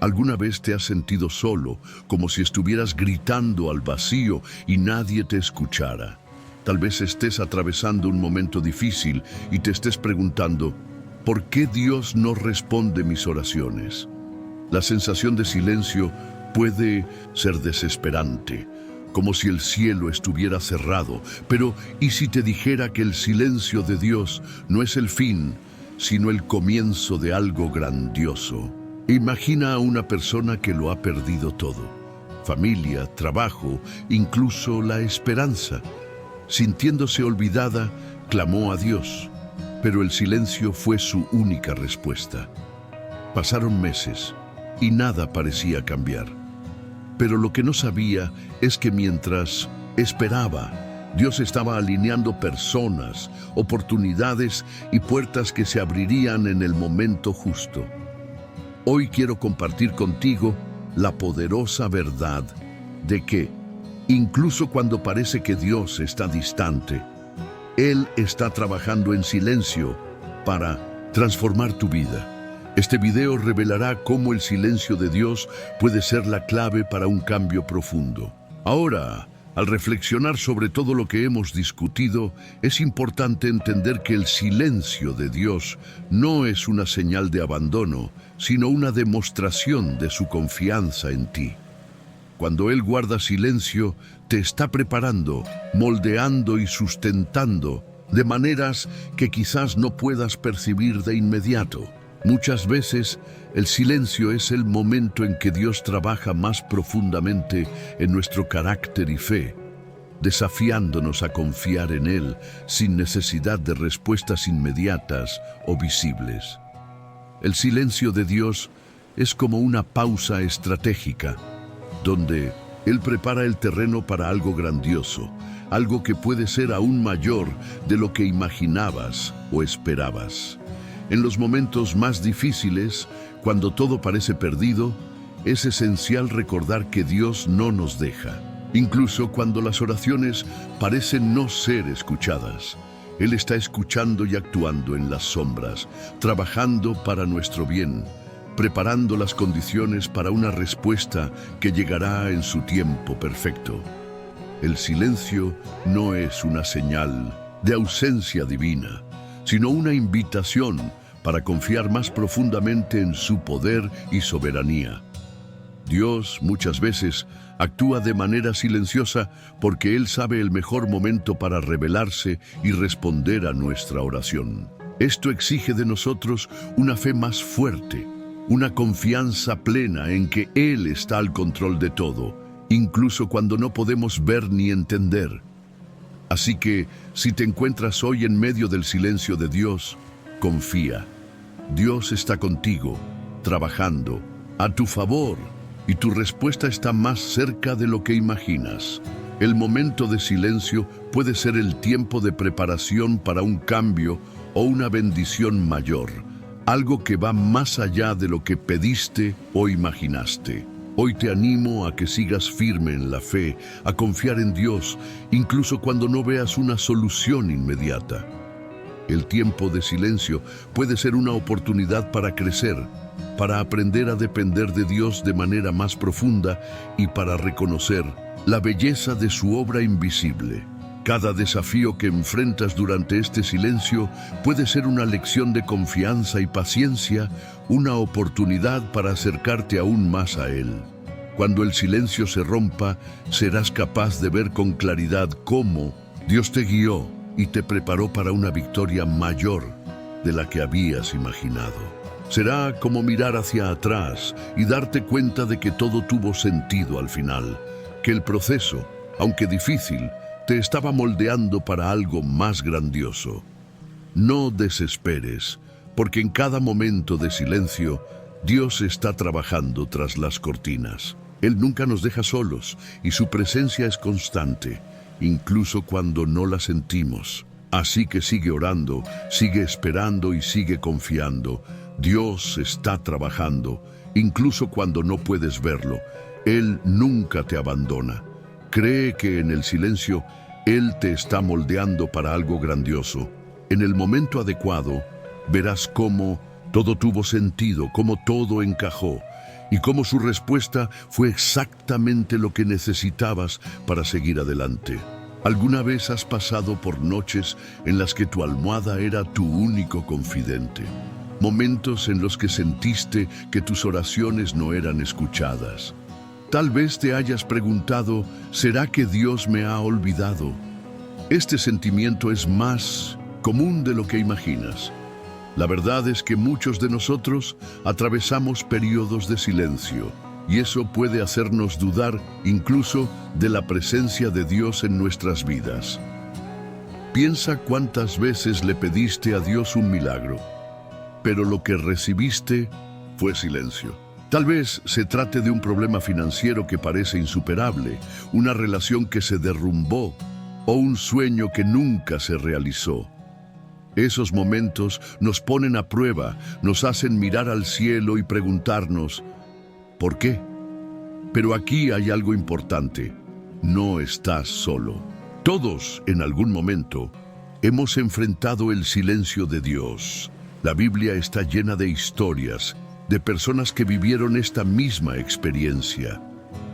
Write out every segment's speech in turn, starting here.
¿Alguna vez te has sentido solo, como si estuvieras gritando al vacío y nadie te escuchara? Tal vez estés atravesando un momento difícil y te estés preguntando, ¿por qué Dios no responde mis oraciones? La sensación de silencio puede ser desesperante, como si el cielo estuviera cerrado. Pero, ¿y si te dijera que el silencio de Dios no es el fin, sino el comienzo de algo grandioso? Imagina a una persona que lo ha perdido todo: familia, trabajo, incluso la esperanza. Sintiéndose olvidada, clamó a Dios, pero el silencio fue su única respuesta. Pasaron meses y nada parecía cambiar. Pero lo que no sabía es que mientras esperaba, Dios estaba alineando personas, oportunidades y puertas que se abrirían en el momento justo. Hoy quiero compartir contigo la poderosa verdad de que, incluso cuando parece que Dios está distante, Él está trabajando en silencio para transformar tu vida. Este video revelará cómo el silencio de Dios puede ser la clave para un cambio profundo. Ahora, al reflexionar sobre todo lo que hemos discutido, es importante entender que el silencio de Dios no es una señal de abandono, sino una demostración de su confianza en ti. Cuando Él guarda silencio, te está preparando, moldeando y sustentando de maneras que quizás no puedas percibir de inmediato. Muchas veces, el silencio es el momento en que Dios trabaja más profundamente en nuestro carácter y fe, desafiándonos a confiar en Él sin necesidad de respuestas inmediatas o visibles. El silencio de Dios es como una pausa estratégica, donde Él prepara el terreno para algo grandioso, algo que puede ser aún mayor de lo que imaginabas o esperabas. En los momentos más difíciles, cuando todo parece perdido, es esencial recordar que Dios no nos deja. Incluso cuando las oraciones parecen no ser escuchadas, Él está escuchando y actuando en las sombras, trabajando para nuestro bien, preparando las condiciones para una respuesta que llegará en su tiempo perfecto. El silencio no es una señal de ausencia divina, sino una invitación para confiar más profundamente en su poder y soberanía. Dios muchas veces actúa de manera silenciosa porque Él sabe el mejor momento para revelarse y responder a nuestra oración. Esto exige de nosotros una fe más fuerte, una confianza plena en que Él está al control de todo, incluso cuando no podemos ver ni entender. Así que, si te encuentras hoy en medio del silencio de Dios, confía. Dios está contigo, trabajando a tu favor, y tu respuesta está más cerca de lo que imaginas. El momento de silencio puede ser el tiempo de preparación para un cambio o una bendición mayor, algo que va más allá de lo que pediste o imaginaste. Hoy te animo a que sigas firme en la fe, a confiar en Dios, incluso cuando no veas una solución inmediata. El tiempo de silencio puede ser una oportunidad para crecer, para aprender a depender de Dios de manera más profunda y para reconocer la belleza de su obra invisible. Cada desafío que enfrentas durante este silencio puede ser una lección de confianza y paciencia, una oportunidad para acercarte aún más a Él. Cuando el silencio se rompa, serás capaz de ver con claridad cómo Dios te guió y te preparó para una victoria mayor de la que habías imaginado. Será como mirar hacia atrás y darte cuenta de que todo tuvo sentido al final, que el proceso, aunque difícil, te estaba moldeando para algo más grandioso. No desesperes, porque en cada momento de silencio, Dios está trabajando tras las cortinas. Él nunca nos deja solos y su presencia es constante, incluso cuando no la sentimos. Así que sigue orando, sigue esperando y sigue confiando. Dios está trabajando, incluso cuando no puedes verlo. Él nunca te abandona. Cree que en el silencio, Él te está moldeando para algo grandioso. En el momento adecuado, verás cómo todo tuvo sentido, cómo todo encajó. y cómo su respuesta fue exactamente lo que necesitabas para seguir adelante. ¿Alguna vez has pasado por noches en las que tu almohada era tu único confidente? Momentos en los que sentiste que tus oraciones no eran escuchadas. Tal vez te hayas preguntado, ¿será que Dios me ha olvidado? Este sentimiento es más común de lo que imaginas. La verdad es que muchos de nosotros atravesamos periodos de silencio, y eso puede hacernos dudar incluso de la presencia de Dios en nuestras vidas. Piensa cuántas veces le pediste a Dios un milagro, pero lo que recibiste fue silencio. Tal vez se trate de un problema financiero que parece insuperable, una relación que se derrumbó o un sueño que nunca se realizó. Esos momentos nos ponen a prueba, nos hacen mirar al cielo y preguntarnos, ¿por qué? Pero aquí hay algo importante. No estás solo. Todos, en algún momento, hemos enfrentado el silencio de Dios. La Biblia está llena de historias, de personas que vivieron esta misma experiencia.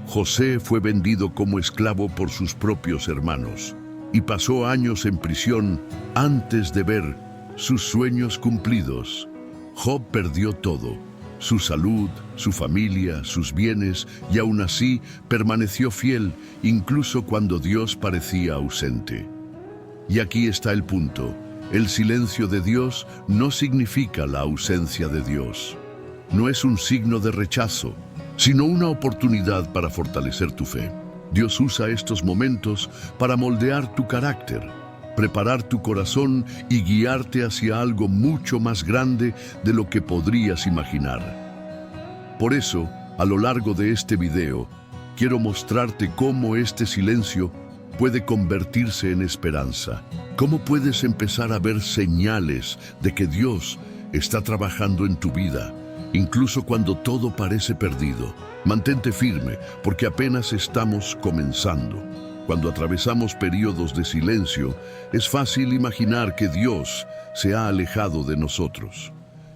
José fue vendido como esclavo por sus propios hermanos y pasó años en prisión antes de ver sus sueños cumplidos. Job perdió todo: su salud, su familia, sus bienes, y aún así permaneció fiel, incluso cuando Dios parecía ausente. Y aquí está el punto: el silencio de Dios no significa la ausencia de Dios. No es un signo de rechazo, sino una oportunidad para fortalecer tu fe. Dios usa estos momentos para moldear tu carácter, preparar tu corazón y guiarte hacia algo mucho más grande de lo que podrías imaginar. Por eso, a lo largo de este video, quiero mostrarte cómo este silencio puede convertirse en esperanza. Cómo puedes empezar a ver señales de que Dios está trabajando en tu vida, incluso cuando todo parece perdido. Mantente firme, porque apenas estamos comenzando. Cuando atravesamos periodos de silencio, es fácil imaginar que Dios se ha alejado de nosotros.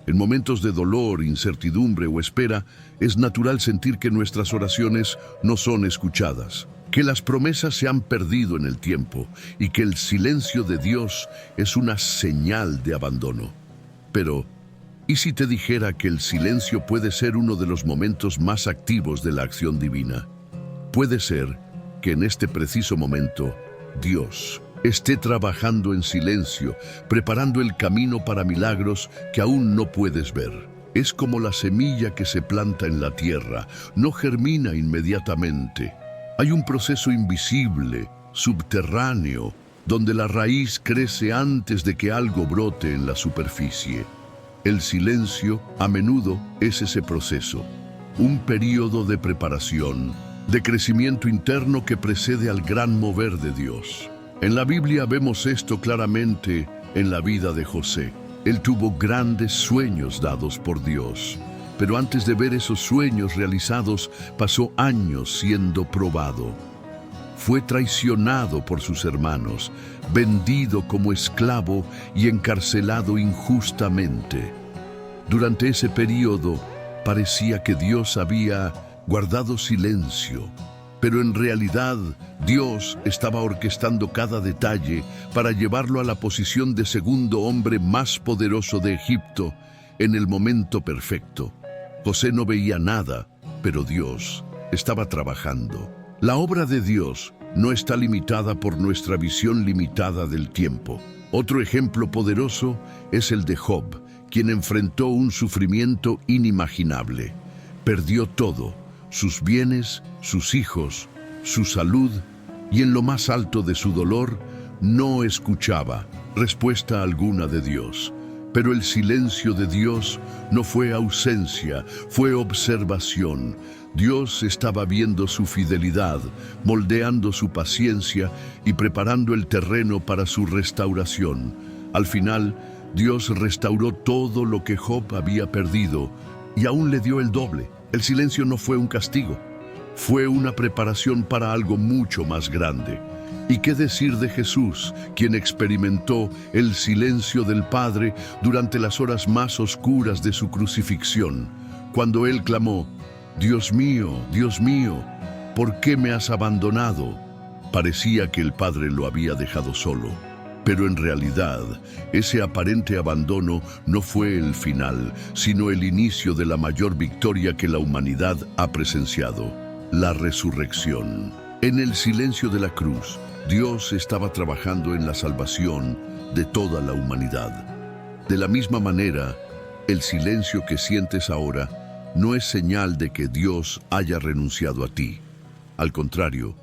En momentos de dolor, incertidumbre o espera, es natural sentir que nuestras oraciones no son escuchadas, que las promesas se han perdido en el tiempo y que el silencio de Dios es una señal de abandono. Pero, ¿y si te dijera que el silencio puede ser uno de los momentos más activos de la acción divina? Puede ser que en este preciso momento, Dios esté trabajando en silencio, preparando el camino para milagros que aún no puedes ver. Es como la semilla que se planta en la tierra, no germina inmediatamente. Hay un proceso invisible, subterráneo, donde la raíz crece antes de que algo brote en la superficie. El silencio, a menudo, es ese proceso, un período de preparación, de crecimiento interno que precede al gran mover de Dios. En la Biblia vemos esto claramente en la vida de José. Él tuvo grandes sueños dados por Dios, pero antes de ver esos sueños realizados, pasó años siendo probado. Fue traicionado por sus hermanos, vendido como esclavo y encarcelado injustamente. Durante ese periodo, parecía que Dios había guardado silencio, pero en realidad Dios estaba orquestando cada detalle para llevarlo a la posición de segundo hombre más poderoso de Egipto en el momento perfecto. José no veía nada, pero Dios estaba trabajando. La obra de Dios no está limitada por nuestra visión limitada del tiempo. Otro ejemplo poderoso es el de Job, quien enfrentó un sufrimiento inimaginable. Perdió todo: sus bienes, sus hijos, su salud, y en lo más alto de su dolor, no escuchaba respuesta alguna de Dios. Pero el silencio de Dios no fue ausencia, fue observación. Dios estaba viendo su fidelidad, moldeando su paciencia y preparando el terreno para su restauración. Al final, Dios restauró todo lo que Job había perdido y aún le dio el doble. El silencio no fue un castigo, fue una preparación para algo mucho más grande. ¿Y qué decir de Jesús, quien experimentó el silencio del Padre durante las horas más oscuras de su crucifixión, cuando Él clamó: Dios mío, ¿por qué me has abandonado? Parecía que el padre lo había dejado solo, pero en realidad ese aparente abandono no fue el final, sino el inicio de la mayor victoria que la humanidad ha presenciado, la resurrección. En el silencio de la cruz, Dios estaba trabajando en la salvación de toda la humanidad. De la misma manera, el silencio que sientes ahora no es señal de que Dios haya renunciado a ti. Al contrario,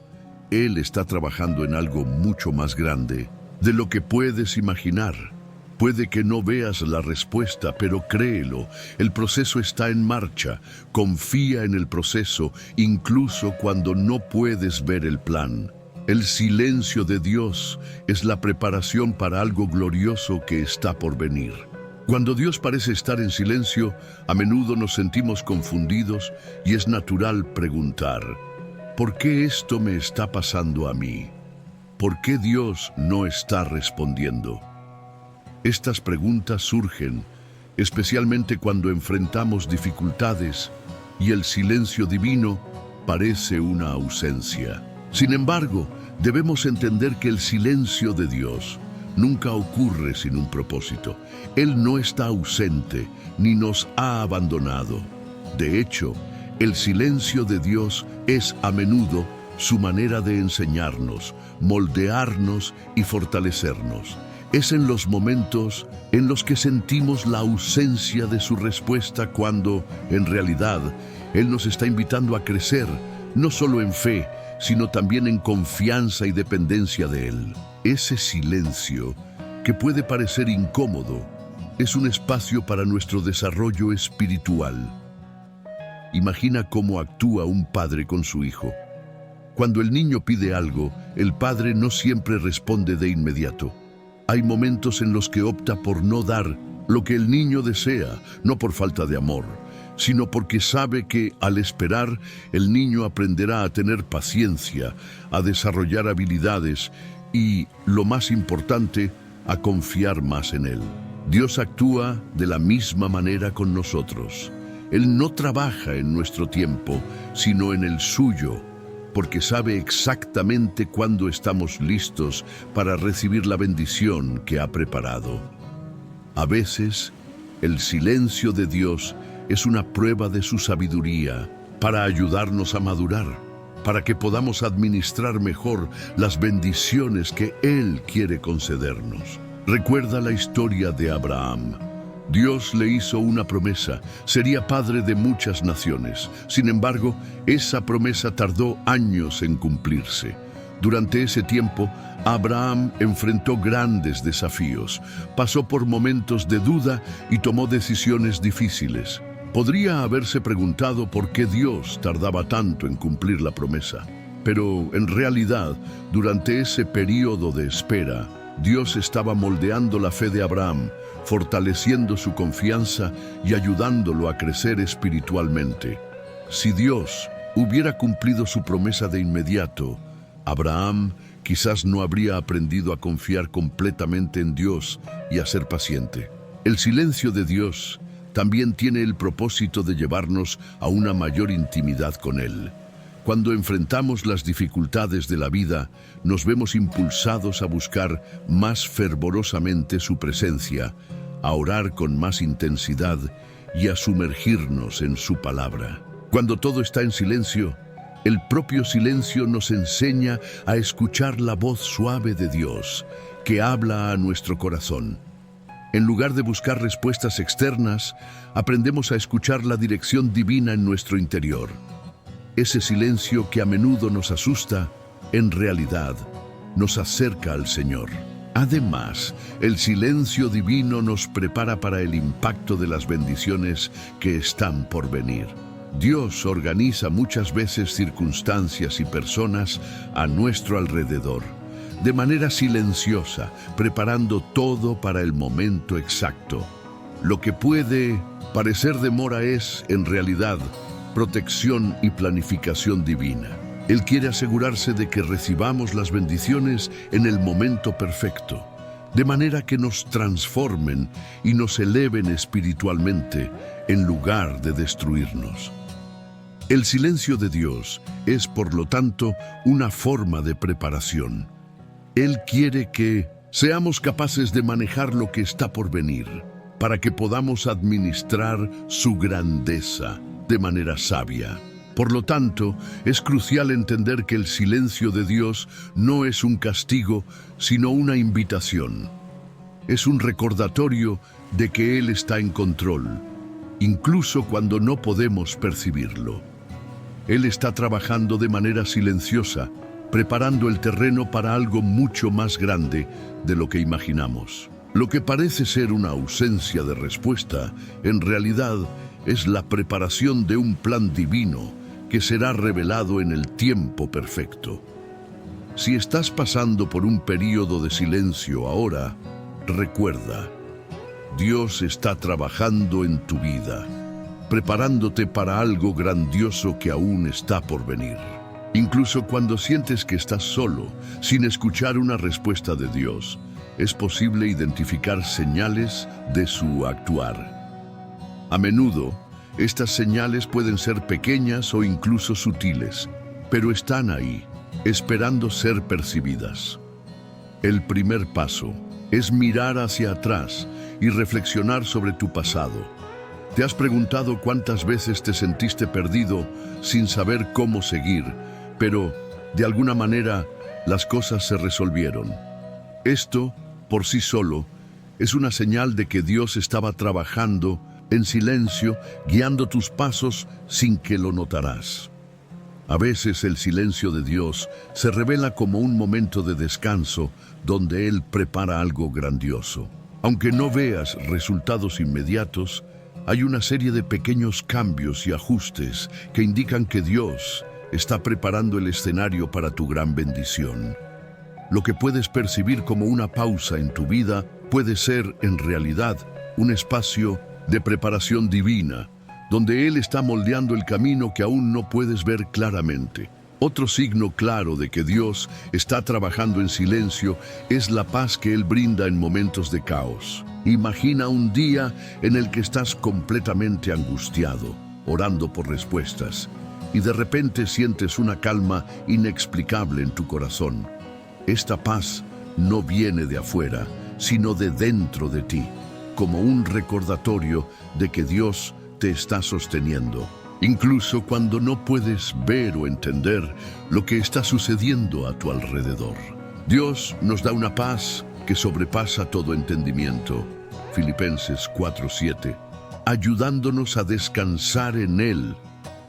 Él está trabajando en algo mucho más grande de lo que puedes imaginar. Puede que no veas la respuesta, pero créelo, el proceso está en marcha. Confía en el proceso, incluso cuando no puedes ver el plan. El silencio de Dios es la preparación para algo glorioso que está por venir. Cuando Dios parece estar en silencio, a menudo nos sentimos confundidos y es natural preguntar: ¿por qué esto me está pasando a mí? ¿Por qué Dios no está respondiendo? Estas preguntas surgen especialmente cuando enfrentamos dificultades y el silencio divino parece una ausencia. Sin embargo, debemos entender que el silencio de Dios nunca ocurre sin un propósito. Él no está ausente ni nos ha abandonado. De hecho, el silencio de Dios es a menudo su manera de enseñarnos, moldearnos y fortalecernos. Es en los momentos en los que sentimos la ausencia de su respuesta cuando, en realidad, Él nos está invitando a crecer, no solo en fe, sino también en confianza y dependencia de Él. Ese silencio, que puede parecer incómodo, es un espacio para nuestro desarrollo espiritual. Imagina cómo actúa un padre con su hijo. Cuando el niño pide algo, el padre no siempre responde de inmediato. Hay momentos en los que opta por no dar lo que el niño desea, no por falta de amor, sino porque sabe que al esperar, el niño aprenderá a tener paciencia, a desarrollar habilidades y, lo más importante, a confiar más en Él. Dios actúa de la misma manera con nosotros. Él no trabaja en nuestro tiempo, sino en el suyo, porque sabe exactamente cuándo estamos listos para recibir la bendición que ha preparado. A veces, el silencio de Dios es una prueba de su sabiduría para ayudarnos a madurar, para que podamos administrar mejor las bendiciones que Él quiere concedernos. Recuerda la historia de Abraham. Dios le hizo una promesa: sería padre de muchas naciones. Sin embargo, esa promesa tardó años en cumplirse. Durante ese tiempo, Abraham enfrentó grandes desafíos, pasó por momentos de duda y tomó decisiones difíciles. Podría haberse preguntado por qué Dios tardaba tanto en cumplir la promesa. Pero, en realidad, durante ese período de espera, Dios estaba moldeando la fe de Abraham, fortaleciendo su confianza y ayudándolo a crecer espiritualmente. Si Dios hubiera cumplido su promesa de inmediato, Abraham quizás no habría aprendido a confiar completamente en Dios y a ser paciente. El silencio de Dios también tiene el propósito de llevarnos a una mayor intimidad con Él. Cuando enfrentamos las dificultades de la vida, nos vemos impulsados a buscar más fervorosamente su presencia, a orar con más intensidad y a sumergirnos en su palabra. Cuando todo está en silencio, el propio silencio nos enseña a escuchar la voz suave de Dios, que habla a nuestro corazón. En lugar de buscar respuestas externas, aprendemos a escuchar la dirección divina en nuestro interior. Ese silencio que a menudo nos asusta, en realidad, nos acerca al Señor. Además, el silencio divino nos prepara para el impacto de las bendiciones que están por venir. Dios organiza muchas veces circunstancias y personas a nuestro alrededor, de manera silenciosa, preparando todo para el momento exacto. Lo que puede parecer demora es, en realidad, protección y planificación divina. Él quiere asegurarse de que recibamos las bendiciones en el momento perfecto, de manera que nos transformen y nos eleven espiritualmente en lugar de destruirnos. El silencio de Dios es, por lo tanto, una forma de preparación. Él quiere que seamos capaces de manejar lo que está por venir, para que podamos administrar su grandeza de manera sabia. Por lo tanto, es crucial entender que el silencio de Dios no es un castigo, sino una invitación. Es un recordatorio de que Él está en control, incluso cuando no podemos percibirlo. Él está trabajando de manera silenciosa, preparando el terreno para algo mucho más grande de lo que imaginamos. Lo que parece ser una ausencia de respuesta, en realidad es la preparación de un plan divino que será revelado en el tiempo perfecto. Si estás pasando por un período de silencio ahora, recuerda, Dios está trabajando en tu vida, preparándote para algo grandioso que aún está por venir. Incluso cuando sientes que estás solo, sin escuchar una respuesta de Dios, es posible identificar señales de su actuar. A menudo, estas señales pueden ser pequeñas o incluso sutiles, pero están ahí, esperando ser percibidas. El primer paso es mirar hacia atrás y reflexionar sobre tu pasado. ¿Te has preguntado cuántas veces te sentiste perdido sin saber cómo seguir, pero de alguna manera las cosas se resolvieron? Esto, por sí solo, es una señal de que Dios estaba trabajando en silencio, guiando tus pasos sin que lo notarás. A veces el silencio de Dios se revela como un momento de descanso donde Él prepara algo grandioso. Aunque no veas resultados inmediatos, hay una serie de pequeños cambios y ajustes que indican que Dios está preparando el escenario para tu gran bendición. Lo que puedes percibir como una pausa en tu vida puede ser, en realidad, un espacio de preparación divina, donde Él está moldeando el camino que aún no puedes ver claramente. Otro signo claro de que Dios está trabajando en silencio es la paz que Él brinda en momentos de caos. Imagina un día en el que estás completamente angustiado, orando por respuestas, y de repente sientes una calma inexplicable en tu corazón. Esta paz no viene de afuera, sino de dentro de ti, como un recordatorio de que Dios te está sosteniendo, incluso cuando no puedes ver o entender lo que está sucediendo a tu alrededor. Dios nos da una paz que sobrepasa todo entendimiento, Filipenses 4:7, ayudándonos a descansar en Él,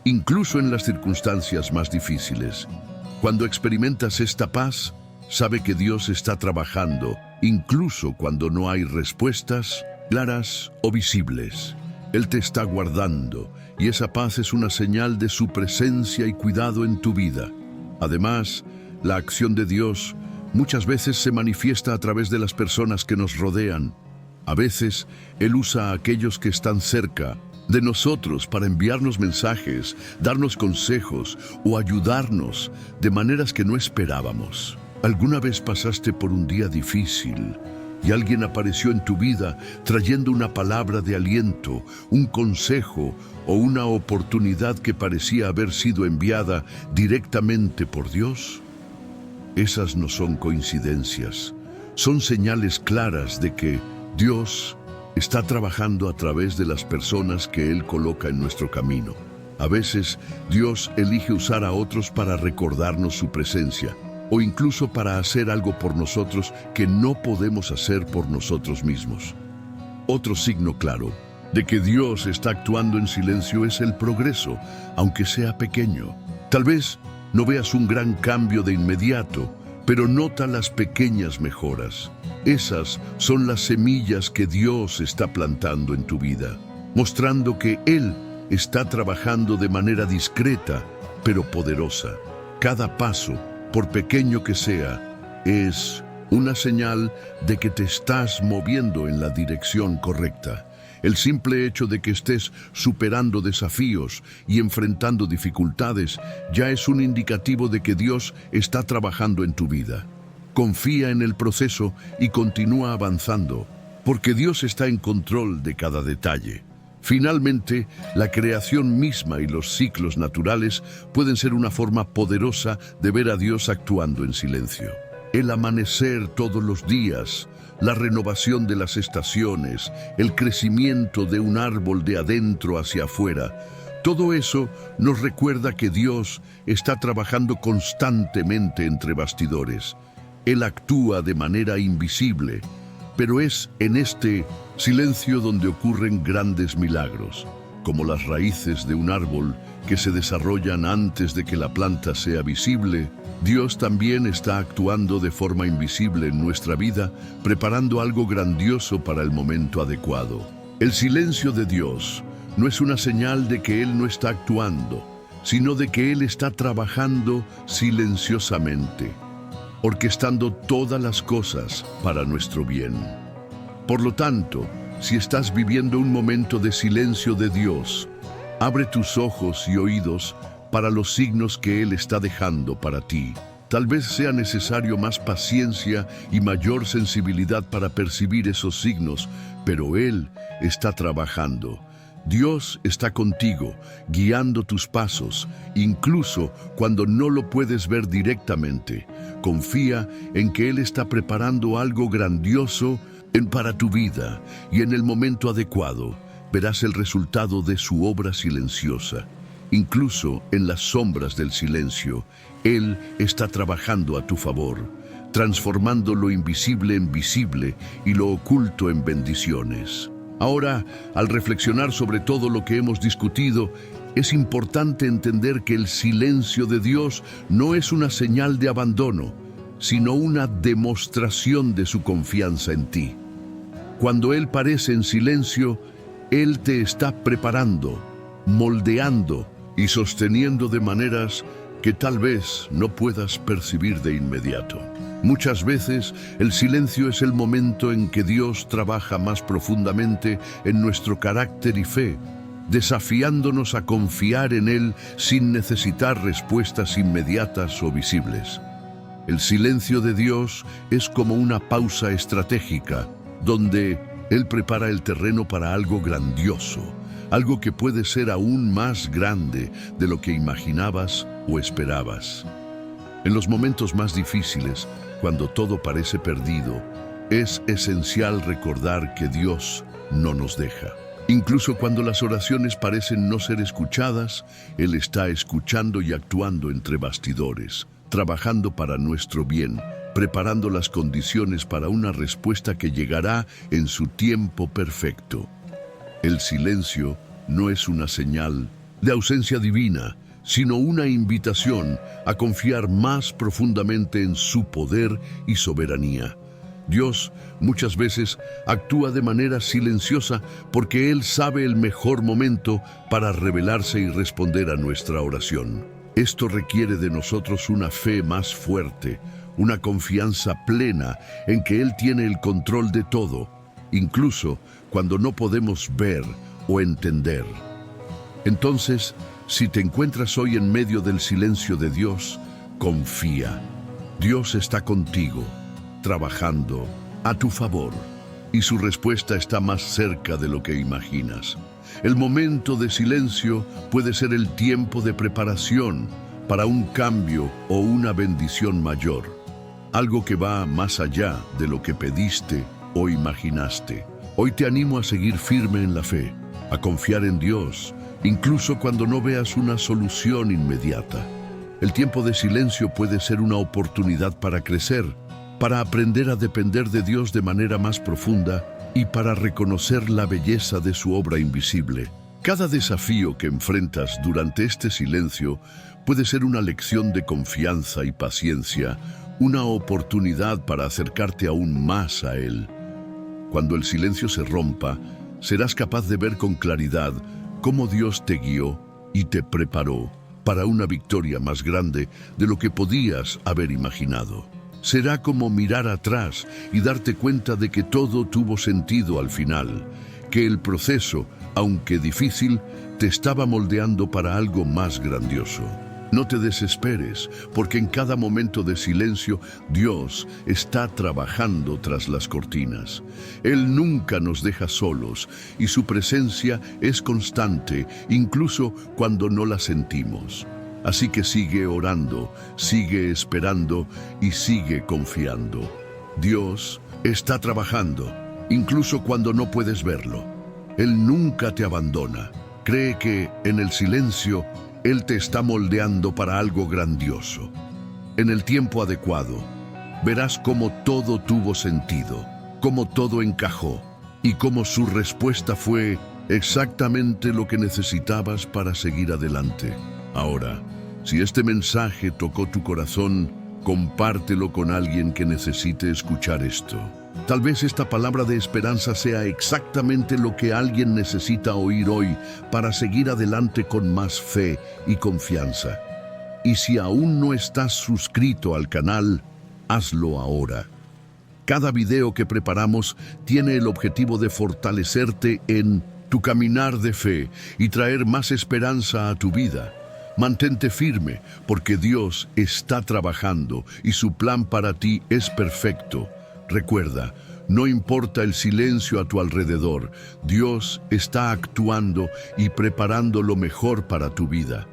incluso en las circunstancias más difíciles. Cuando experimentas esta paz, sabe que Dios está trabajando, incluso cuando no hay respuestas claras o visibles. Él te está guardando, y esa paz es una señal de su presencia y cuidado en tu vida. Además, la acción de Dios muchas veces se manifiesta a través de las personas que nos rodean. A veces, Él usa a aquellos que están cerca de nosotros para enviarnos mensajes, darnos consejos o ayudarnos de maneras que no esperábamos. ¿Alguna vez pasaste por un día difícil y alguien apareció en tu vida trayendo una palabra de aliento, un consejo o una oportunidad que parecía haber sido enviada directamente por Dios? Esas no son coincidencias, son señales claras de que Dios está trabajando a través de las personas que Él coloca en nuestro camino. A veces, Dios elige usar a otros para recordarnos su presencia, o incluso para hacer algo por nosotros que no podemos hacer por nosotros mismos. Otro signo claro de que Dios está actuando en silencio es el progreso, aunque sea pequeño. Tal vez no veas un gran cambio de inmediato, pero nota las pequeñas mejoras. Esas son las semillas que Dios está plantando en tu vida, mostrando que Él está trabajando de manera discreta, pero poderosa. Cada paso, por pequeño que sea, es una señal de que te estás moviendo en la dirección correcta. El simple hecho de que estés superando desafíos y enfrentando dificultades ya es un indicativo de que Dios está trabajando en tu vida. Confía en el proceso y continúa avanzando, porque Dios está en control de cada detalle. Finalmente, la creación misma y los ciclos naturales pueden ser una forma poderosa de ver a Dios actuando en silencio. El amanecer todos los días, la renovación de las estaciones, el crecimiento de un árbol de adentro hacia afuera, todo eso nos recuerda que Dios está trabajando constantemente entre bastidores. Él actúa de manera invisible, pero es en este silencio donde ocurren grandes milagros, como las raíces de un árbol que se desarrollan antes de que la planta sea visible. Dios también está actuando de forma invisible en nuestra vida, preparando algo grandioso para el momento adecuado. El silencio de Dios no es una señal de que Él no está actuando, sino de que Él está trabajando silenciosamente, orquestando todas las cosas para nuestro bien. Por lo tanto, si estás viviendo un momento de silencio de Dios, abre tus ojos y oídos para los signos que Él está dejando para ti. Tal vez sea necesario más paciencia y mayor sensibilidad para percibir esos signos, pero Él está trabajando. Dios está contigo, guiando tus pasos, incluso cuando no lo puedes ver directamente. Confía en que Él está preparando algo grandioso para tu vida, y en el momento adecuado verás el resultado de su obra silenciosa. Incluso en las sombras del silencio, Él está trabajando a tu favor, transformando lo invisible en visible y lo oculto en bendiciones. Ahora, al reflexionar sobre todo lo que hemos discutido, es importante entender que el silencio de Dios no es una señal de abandono, sino una demostración de su confianza en ti. Cuando Él parece en silencio, Él te está preparando, moldeando y sosteniendo de maneras que tal vez no puedas percibir de inmediato. Muchas veces el silencio es el momento en que Dios trabaja más profundamente en nuestro carácter y fe, desafiándonos a confiar en Él sin necesitar respuestas inmediatas o visibles. El silencio de Dios es como una pausa estratégica, donde Él prepara el terreno para algo grandioso, algo que puede ser aún más grande de lo que imaginabas o esperabas. En los momentos más difíciles, cuando todo parece perdido, es esencial recordar que Dios no nos deja. Incluso cuando las oraciones parecen no ser escuchadas, Él está escuchando y actuando entre bastidores, trabajando para nuestro bien, preparando las condiciones para una respuesta que llegará en su tiempo perfecto. El silencio no es una señal de ausencia divina, sino una invitación a confiar más profundamente en su poder y soberanía. Dios muchas veces actúa de manera silenciosa porque Él sabe el mejor momento para revelarse y responder a nuestra oración. Esto requiere de nosotros una fe más fuerte, una confianza plena en que Él tiene el control de todo, incluso cuando no podemos ver o entender. Entonces, si te encuentras hoy en medio del silencio de Dios, confía. Dios está contigo, trabajando a tu favor, y su respuesta está más cerca de lo que imaginas. El momento de silencio puede ser el tiempo de preparación para un cambio o una bendición mayor, algo que va más allá de lo que pediste o imaginaste. Hoy te animo a seguir firme en la fe, a confiar en Dios, incluso cuando no veas una solución inmediata. El tiempo de silencio puede ser una oportunidad para crecer, para aprender a depender de Dios de manera más profunda y para reconocer la belleza de su obra invisible. Cada desafío que enfrentas durante este silencio puede ser una lección de confianza y paciencia, una oportunidad para acercarte aún más a Él. Cuando el silencio se rompa, serás capaz de ver con claridad cómo Dios te guió y te preparó para una victoria más grande de lo que podías haber imaginado. Será como mirar atrás y darte cuenta de que todo tuvo sentido al final, que el proceso, aunque difícil, te estaba moldeando para algo más grandioso. No te desesperes, porque en cada momento de silencio Dios está trabajando tras las cortinas. Él nunca nos deja solos y su presencia es constante, incluso cuando no la sentimos. Así que sigue orando, sigue esperando y sigue confiando. Dios está trabajando, incluso cuando no puedes verlo. Él nunca te abandona. Cree que en el silencio Él te está moldeando para algo grandioso. En el tiempo adecuado, verás cómo todo tuvo sentido, cómo todo encajó y cómo su respuesta fue exactamente lo que necesitabas para seguir adelante. Ahora, si este mensaje tocó tu corazón, compártelo con alguien que necesite escuchar esto. Tal vez esta palabra de esperanza sea exactamente lo que alguien necesita oír hoy para seguir adelante con más fe y confianza. Y si aún no estás suscrito al canal, hazlo ahora. Cada video que preparamos tiene el objetivo de fortalecerte en tu caminar de fe y traer más esperanza a tu vida. Mantente firme, porque Dios está trabajando y su plan para ti es perfecto. Recuerda, no importa el silencio a tu alrededor, Dios está actuando y preparando lo mejor para tu vida.